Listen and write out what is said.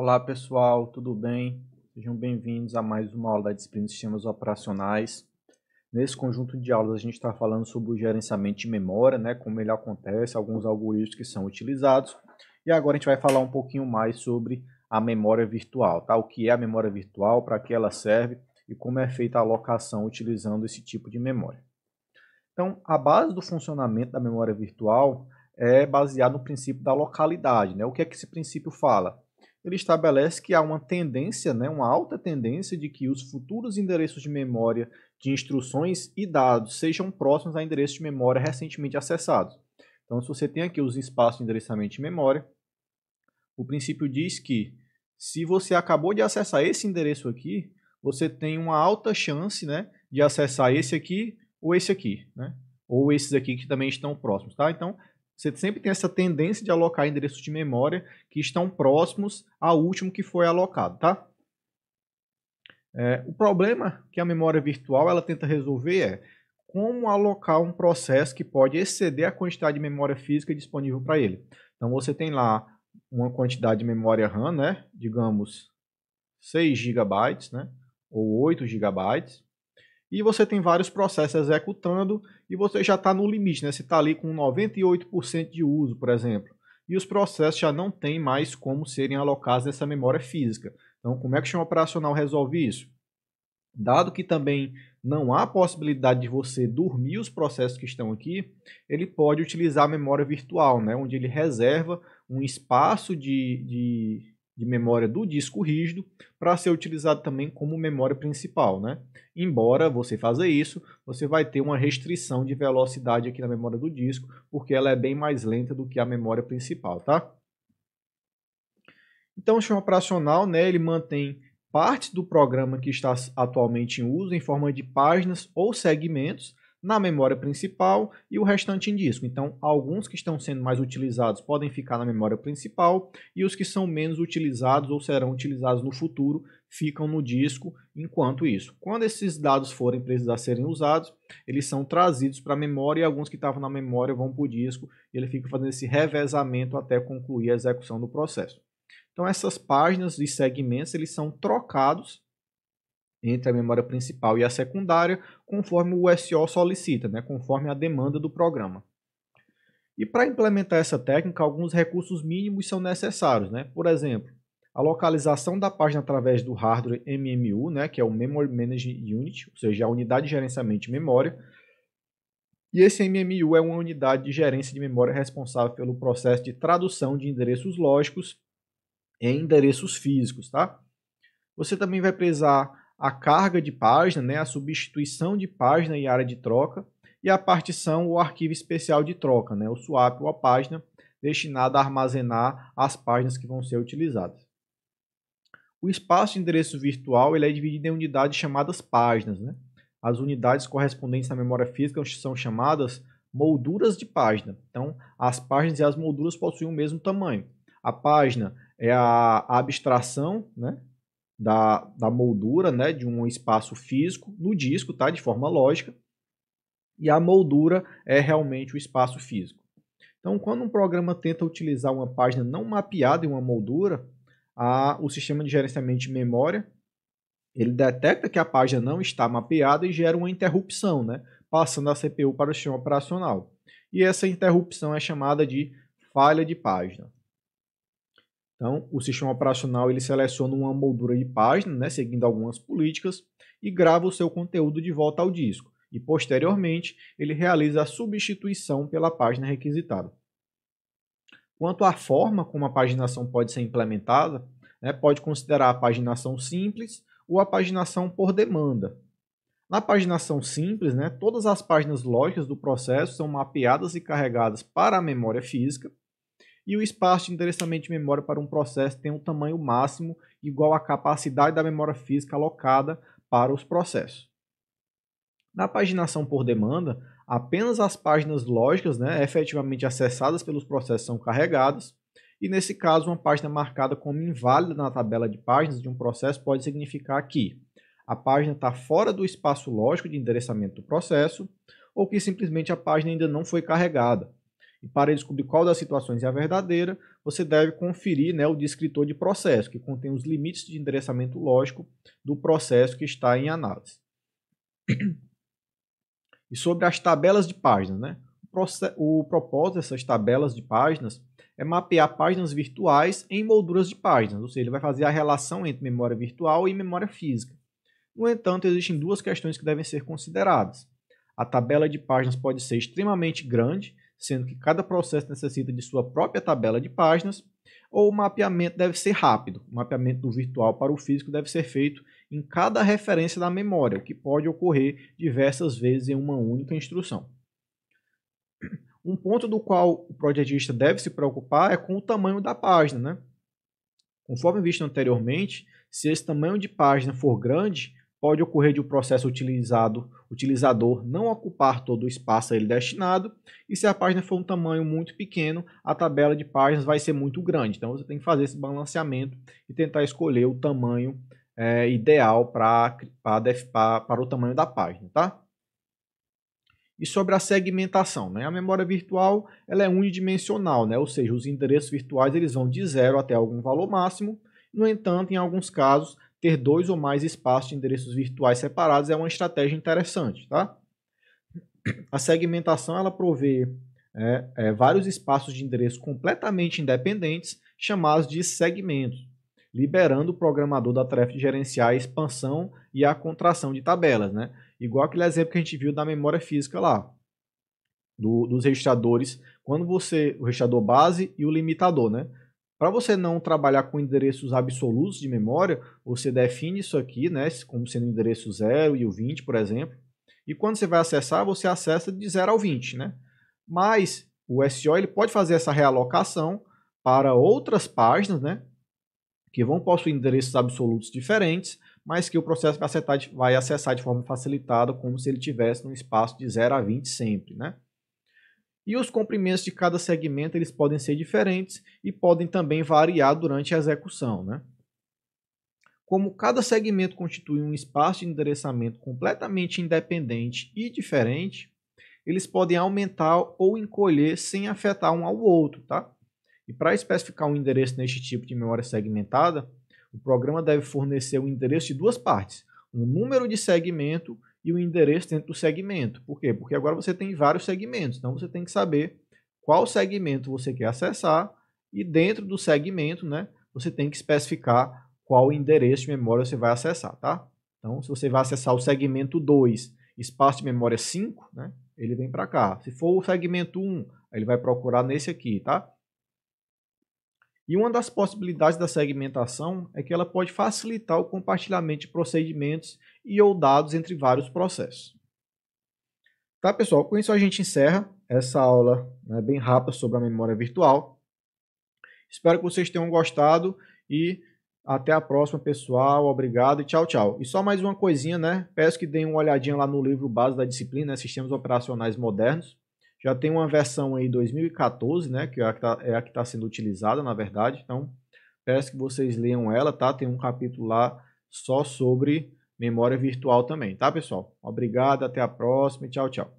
Olá pessoal, tudo bem? Sejam bem-vindos a mais uma aula da disciplina de Sistemas Operacionais. Nesse conjunto de aulas a gente está falando sobre o gerenciamento de memória, né, como ele acontece, alguns algoritmos que são utilizados. E agora a gente vai falar um pouquinho mais sobre a memória virtual, tá? O que é a memória virtual, para que ela serve e como é feita a alocação utilizando esse tipo de memória. Então, a base do funcionamento da memória virtual é baseada no princípio da localidade, né? O que é que esse princípio fala? Ele estabelece que há uma tendência, né, uma alta tendência de que os futuros endereços de memória de instruções e dados sejam próximos a endereços de memória recentemente acessados. Então, se você tem aqui os espaços de endereçamento de memória, o princípio diz que se você acabou de acessar esse endereço aqui, você tem uma alta chance, né, de acessar esse aqui ou esse aqui, né, ou esses aqui que também estão próximos, tá? Então, você sempre tem essa tendência de alocar endereços de memória que estão próximos ao último que foi alocado, tá? O problema que a memória virtual ela tenta resolver é como alocar um processo que pode exceder a quantidade de memória física disponível para ele. Então, você tem lá uma quantidade de memória RAM, né? Digamos 6 GB, né? Ou 8 GB. E você tem vários processos executando e você já está no limite, né? Você está ali com 98% de uso, por exemplo. E os processos já não têm mais como serem alocados nessa memória física. Então, como é que o sistema operacional resolve isso? Dado que também não há possibilidade de você dormir os processos que estão aqui, ele pode utilizar a memória virtual, né? Onde ele reserva um espaço de memória do disco rígido para ser utilizado também como memória principal, né? Embora você faça isso, você vai ter uma restrição de velocidade aqui na memória do disco, porque ela é bem mais lenta do que a memória principal, tá? Então o sistema operacional, né, ele mantém partes do programa que está atualmente em uso em forma de páginas ou segmentos na memória principal e o restante em disco. Então, alguns que estão sendo mais utilizados podem ficar na memória principal e os que são menos utilizados ou serão utilizados no futuro ficam no disco enquanto isso. Quando esses dados forem precisar serem usados, eles são trazidos para a memória e alguns que estavam na memória vão para o disco e ele fica fazendo esse revezamento até concluir a execução do processo. Então, essas páginas e segmentos eles são trocados entre a memória principal e a secundária, conforme o SO solicita, né? Conforme a demanda do programa. E para implementar essa técnica, alguns recursos mínimos são necessários, né? Por exemplo, a localização da página através do hardware MMU, né? Que é o Memory Management Unit, ou seja, a unidade de gerenciamento de memória. E esse MMU é uma unidade de gerência de memória responsável pelo processo de tradução de endereços lógicos em endereços físicos, tá? Você também vai precisar a carga de página, né, a substituição de página e área de troca, e a partição ou arquivo especial de troca, né, o swap ou a página destinada a armazenar as páginas que vão ser utilizadas. O espaço de endereço virtual ele é dividido em unidades chamadas páginas, né? As unidades correspondentes à memória física são chamadas molduras de página. Então, as páginas e as molduras possuem o mesmo tamanho. A página é a abstração, né, da moldura, né, de um espaço físico no disco, tá, de forma lógica, e a moldura é realmente o espaço físico. Então, quando um programa tenta utilizar uma página não mapeada em uma moldura, o sistema de gerenciamento de memória ele detecta que a página não está mapeada e gera uma interrupção, né, passando a CPU para o sistema operacional. E essa interrupção é chamada de falha de página. Então, o sistema operacional ele seleciona uma moldura de página, né, seguindo algumas políticas, e grava o seu conteúdo de volta ao disco. E, posteriormente, ele realiza a substituição pela página requisitada. Quanto à forma como a paginação pode ser implementada, né, pode considerar a paginação simples ou a paginação por demanda. Na paginação simples, né, todas as páginas lógicas do processo são mapeadas e carregadas para a memória física, e o espaço de endereçamento de memória para um processo tem um tamanho máximo igual à capacidade da memória física alocada para os processos. Na paginação por demanda, apenas as páginas lógicas, né, efetivamente acessadas pelos processos são carregadas, e nesse caso uma página marcada como inválida na tabela de páginas de um processo pode significar que a página está fora do espaço lógico de endereçamento do processo ou que simplesmente a página ainda não foi carregada. E para descobrir qual das situações é a verdadeira, você deve conferir, né, o descritor de processo, que contém os limites de endereçamento lógico do processo que está em análise. E sobre as tabelas de páginas, né? O propósito dessas tabelas de páginas é mapear páginas virtuais em molduras de páginas, ou seja, ele vai fazer a relação entre memória virtual e memória física. No entanto, existem duas questões que devem ser consideradas. A tabela de páginas pode ser extremamente grande, sendo que cada processo necessita de sua própria tabela de páginas, ou o mapeamento deve ser rápido. O mapeamento do virtual para o físico deve ser feito em cada referência da memória, o que pode ocorrer diversas vezes em uma única instrução. Um ponto do qual o projetista deve se preocupar é com o tamanho da página, né? Conforme visto anteriormente, se esse tamanho de página for grande, pode ocorrer de o processo utilizador não ocupar todo o espaço a ele destinado, e se a página for um tamanho muito pequeno, a tabela de páginas vai ser muito grande. Então você tem que fazer esse balanceamento e tentar escolher o tamanho ideal para o tamanho da página, tá? E sobre a segmentação, né? A memória virtual ela é unidimensional, né? Ou seja, os endereços virtuais eles vão de 0 até algum valor máximo. No entanto, em alguns casos, ter 2 ou mais espaços de endereços virtuais separados é uma estratégia interessante, tá? A segmentação ela provê vários espaços de endereço completamente independentes, chamados de segmentos, liberando o programador da tarefa de gerenciar a expansão e a contração de tabelas, né? Igual aquele exemplo que a gente viu da memória física lá, dos registradores, quando o registrador base e o limitador, né? Para você não trabalhar com endereços absolutos de memória, você define isso aqui, né, como sendo o endereço 0 e o 20, por exemplo. E quando você vai acessar, você acessa de 0 ao 20, né? Mas o SO ele pode fazer essa realocação para outras páginas, né, que vão possuir endereços absolutos diferentes, mas que o processo vai acessar de forma facilitada, como se ele tivesse num espaço de 0 a 20 sempre, né? E os comprimentos de cada segmento eles podem ser diferentes e podem também variar durante a execução, né? Como cada segmento constitui um espaço de endereçamento completamente independente e diferente, eles podem aumentar ou encolher sem afetar um ao outro, tá? E para especificar um endereço neste tipo de memória segmentada, o programa deve fornecer o endereço de duas partes, um número de segmento e o endereço dentro do segmento. Por quê? Porque agora você tem vários segmentos, então você tem que saber qual segmento você quer acessar e dentro do segmento, né, você tem que especificar qual endereço de memória você vai acessar, tá? Então, se você vai acessar o segmento 2, espaço de memória 5, né, ele vem para cá. Se for o segmento 1, ele vai procurar nesse aqui, tá? E uma das possibilidades da segmentação é que ela pode facilitar o compartilhamento de procedimentos e ou dados entre vários processos. Tá, pessoal? Com isso a gente encerra essa aula, né, bem rápida sobre a memória virtual. Espero que vocês tenham gostado e até a próxima, pessoal. Obrigado e tchau, tchau. E só mais uma coisinha, né? Peço que deem uma olhadinha lá no livro base da disciplina, né, Sistemas Operacionais Modernos. Já tem uma versão aí 2014, né, que é a que está sendo utilizada, na verdade. Então, peço que vocês leiam ela, tá? Tem um capítulo lá só sobre memória virtual também, tá, pessoal? Obrigado, até a próxima e tchau, tchau.